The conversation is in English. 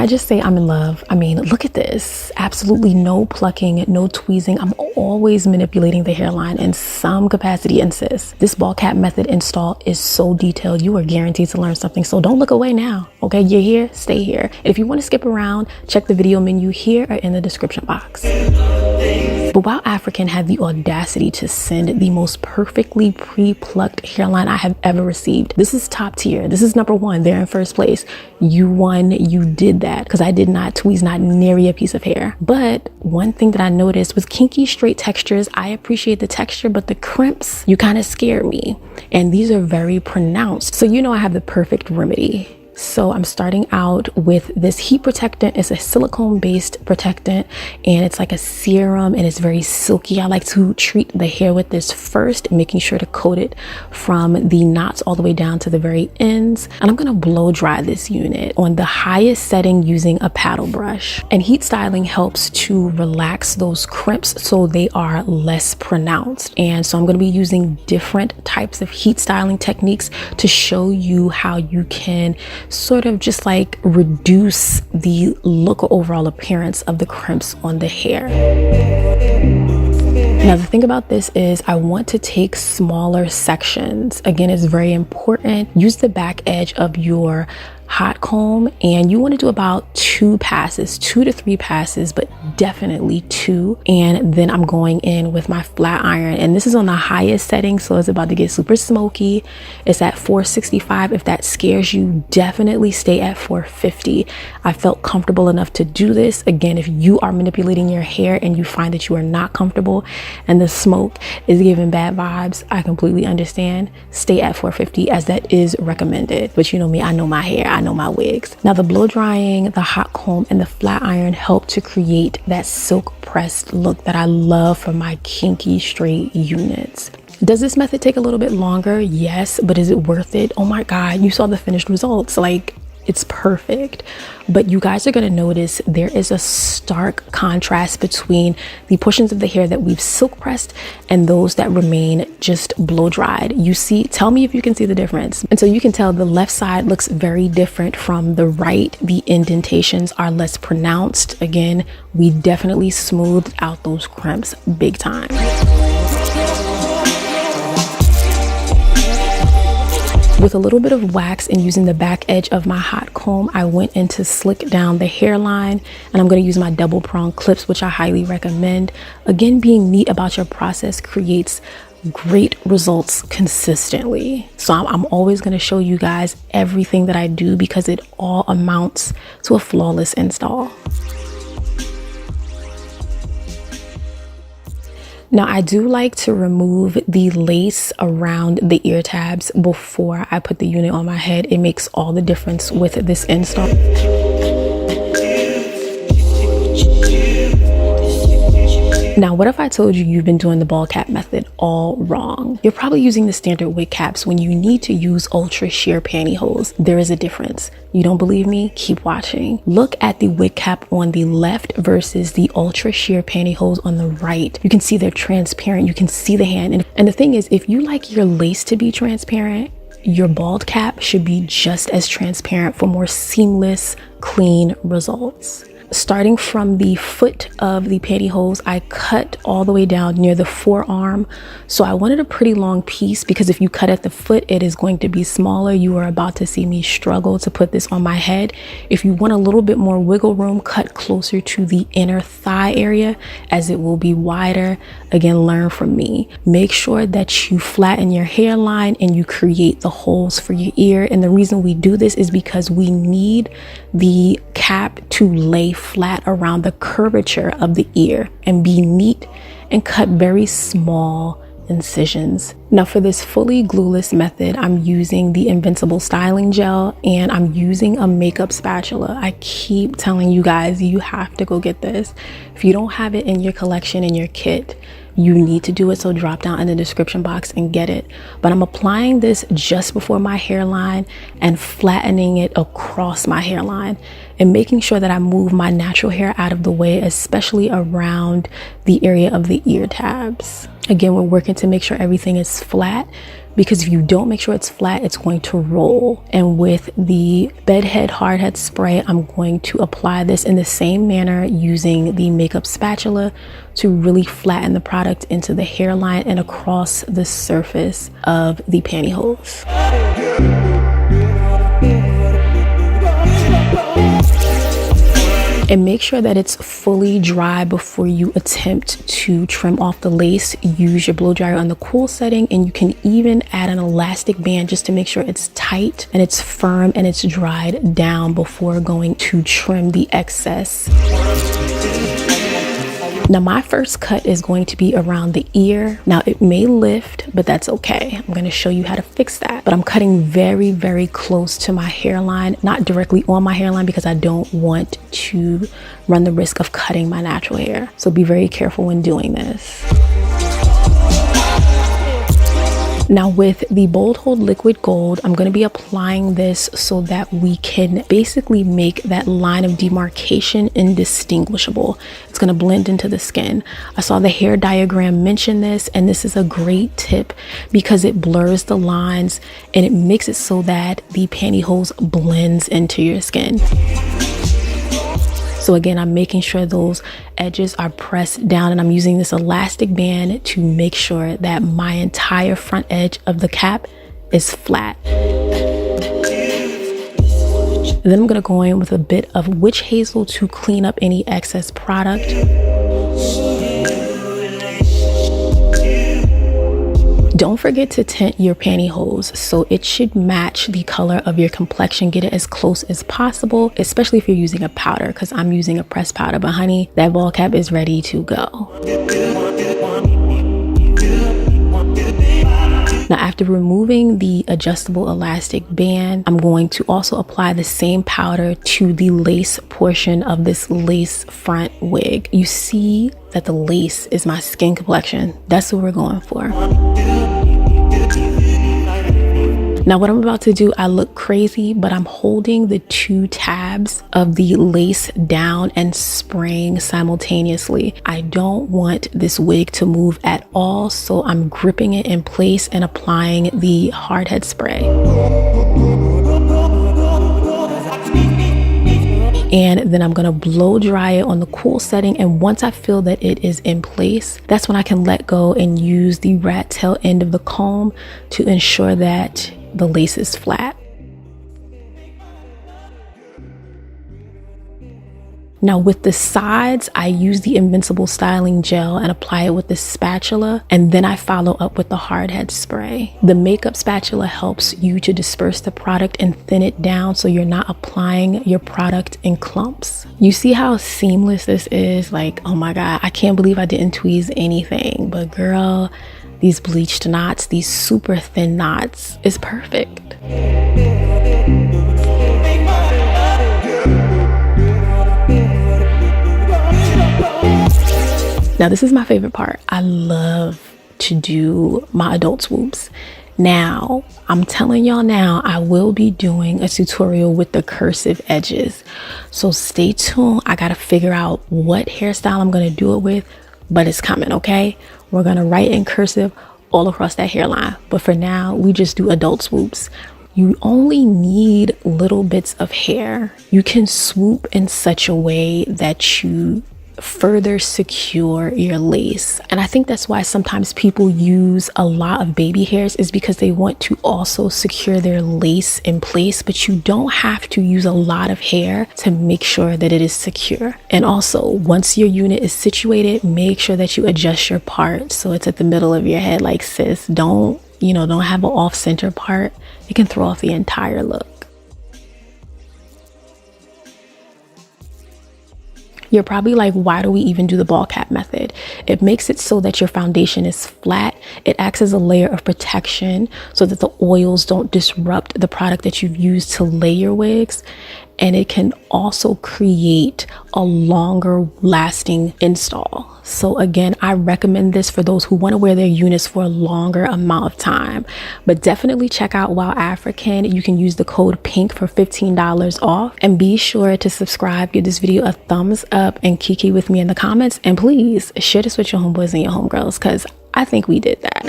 I just say I'm in love? I mean, look at this. Absolutely no plucking, no tweezing. I'm always manipulating the hairline in some capacity, and sis, this ball cap method install is so detailed. You are guaranteed to learn something. So don't look away now. Okay, you're here, stay here. And if you want to skip around, check the video menu here or in the description box. But WowAfrican had the audacity to send the most perfectly pre-plucked hairline I have ever received. This is top tier. This is number one. They're in first place. You won. You did that, because I did not tweeze not nary a piece of hair. But one thing that I noticed with kinky straight textures, I appreciate the texture, but the crimps, you kind of scare me. And these are very pronounced. So you know I have the perfect remedy. So I'm starting out with this heat protectant. It's a silicone based protectant, and it's like a serum, and it's very silky. I like to treat the hair with this first, making sure to coat it from the knots all the way down to the very ends. And I'm gonna blow dry this unit on the highest setting using a paddle brush. And heat styling helps to relax those crimps so they are less pronounced. And so I'm gonna be using different types of heat styling techniques to show you how you can sort of just like reduce the look or overall appearance of the crimps on the hair. Now the thing about this is I want to take smaller sections. Again, it's very important. Use the back edge of your hot comb, and you want to do about 2 passes, 2 to 3 passes, but definitely 2. And then I'm going in with my flat iron, and this is on the highest setting, so it's about to get super smoky. It's at 465. If that scares you, definitely stay at 450. I felt comfortable enough to do this. Again, if you are manipulating your hair and you find that you are not comfortable and the smoke is giving bad vibes, I completely understand. Stay at 450, as that is recommended. But you know me, I know my hair, I know my wigs. Now the blow drying, the hot comb, and the flat iron help to create that silk pressed look that I love for my kinky straight units. Does this method take a little bit longer? Yes, but is it worth it? Oh my God, you saw the finished results. Like, it's perfect. But you guys are going to notice there is a stark contrast between the portions of the hair that we've silk pressed and those that remain just blow dried. You see, tell me if you can see the difference. And so you can tell the left side looks very different from the right. The indentations are less pronounced. Again, we definitely smoothed out those crimps big time. With a little bit of wax and using the back edge of my hot comb, I went in to slick down the hairline, and I'm going to use my double prong clips, which I highly recommend. Again, being neat about your process creates great results consistently. So I'm always going to show you guys everything that I do, because it all amounts to a flawless install. Now I do like to remove the lace around the ear tabs before I put the unit on my head. It makes all the difference with this install. Now, what if I told you you've been doing the ball cap method all wrong? You're probably using the standard wig caps when you need to use ultra sheer pantyhose. There is a difference. You don't believe me? Keep watching. Look at the wig cap on the left versus the ultra sheer pantyhose on the right. You can see they're transparent. You can see the hand. And the thing is, if you like your lace to be transparent, your bald cap should be just as transparent for more seamless, clean results. Starting from the foot of the pantyhose, I cut all the way down near the forearm. So I wanted a pretty long piece, because if you cut at the foot, it is going to be smaller. You are about to see me struggle to put this on my head. If you want a little bit more wiggle room, cut closer to the inner thigh area, as it will be wider. Again, learn from me. Make sure that you flatten your hairline and you create the holes for your ear. And the reason we do this is because we need the cap to lay flat around the curvature of the ear and be neat, and cut very small incisions. Now for this fully glueless method, I'm using the Invincible Styling Gel, and I'm using a makeup spatula. I keep telling you guys, you have to go get this. If you don't have it in your collection, in your kit, you need to do it. So drop down in the description box and get it. But I'm applying this just before my hairline and flattening it across my hairline, and making sure that I move my natural hair out of the way, especially around the area of the ear tabs. Again, we're working to make sure everything is flat. because if you don't make sure it's flat, it's going to roll. And with the bedhead hard head spray, I'm going to apply this in the same manner using the makeup spatula to really flatten the product into the hairline and across the surface of the pantyhose. And make sure that it's fully dry before you attempt to trim off the lace. Use your blow dryer on the cool setting, and you can even add an elastic band just to make sure it's tight and it's firm and it's dried down before going to trim the excess. Now my first cut is going to be around the ear. Now it may lift, but that's okay. I'm going to show you how to fix that. But I'm cutting very, very close to my hairline, not directly on my hairline because I don't want to run the risk of cutting my natural hair. So be very careful when doing this. Now with the Bold Hold Liquid Gold, I'm going to be applying this so that we can basically make that line of demarcation indistinguishable. It's going to blend into the skin. I saw the hair diagram mention this, and this is a great tip because it blurs the lines and it makes it so that the pantyhose blends into your skin. So again, I'm making sure those edges are pressed down, and I'm using this elastic band to make sure that my entire front edge of the cap is flat. And then I'm going to go in with a bit of witch hazel to clean up any excess product. Don't forget to tint your pantyhose so it should match the color of your complexion. Get it as close as possible, especially if you're using a powder, because I'm using a pressed powder. But honey, that ball cap is ready to go. Now after removing the adjustable elastic band, I'm going to also apply the same powder to the lace portion of this lace front wig. You see that the lace is my skin complexion. That's what we're going for. Now what I'm about to do, I look crazy, but I'm holding the two tabs of the lace down and spraying simultaneously. I don't want this wig to move at all, so I'm gripping it in place and applying the hard head spray. And then I'm gonna blow dry it on the cool setting, and once I feel that it is in place, that's when I can let go and use the rat tail end of the comb to ensure that the lace is flat. Now with the sides, I use the Invincible Styling Gel and apply it with the spatula, and then I follow up with the hard head spray. The makeup spatula helps you to disperse the product and thin it down so you're not applying your product in clumps. You see how seamless this is? Like, oh my God, I can't believe I didn't tweeze anything, but girl, these bleached knots, these super thin knots, is perfect. Now this is my favorite part. I love to do my adult swoops. Now, I'm telling y'all now, I will be doing a tutorial with the cursive edges. So stay tuned. I gotta figure out what hairstyle I'm gonna do it with, but it's coming, okay? We're gonna write in cursive all across that hairline. But for now, we just do adult swoops. You only need little bits of hair. You can swoop in such a way that you further secure your lace. And I think that's why sometimes people use a lot of baby hairs, is because they want to also secure their lace in place, but you don't have to use a lot of hair to make sure that it is secure. And also, once your unit is situated, make sure that you adjust your part so it's at the middle of your head. Like, sis, don't have an off-center part. It can throw off the entire look. You're probably like, why do we even do the ball cap method? It makes it so that your foundation is flat. It acts as a layer of protection so that the oils don't disrupt the product that you've used to lay your wigs. And it can also create a longer lasting install. So again, I recommend this for those who want to wear their units for a longer amount of time. But definitely check out WowAfrican. You can use the code PINK for $15 off. And be sure to subscribe, give this video a thumbs up, and kiki with me in the comments. And please share this with your homeboys and your homegirls, because I think we did that.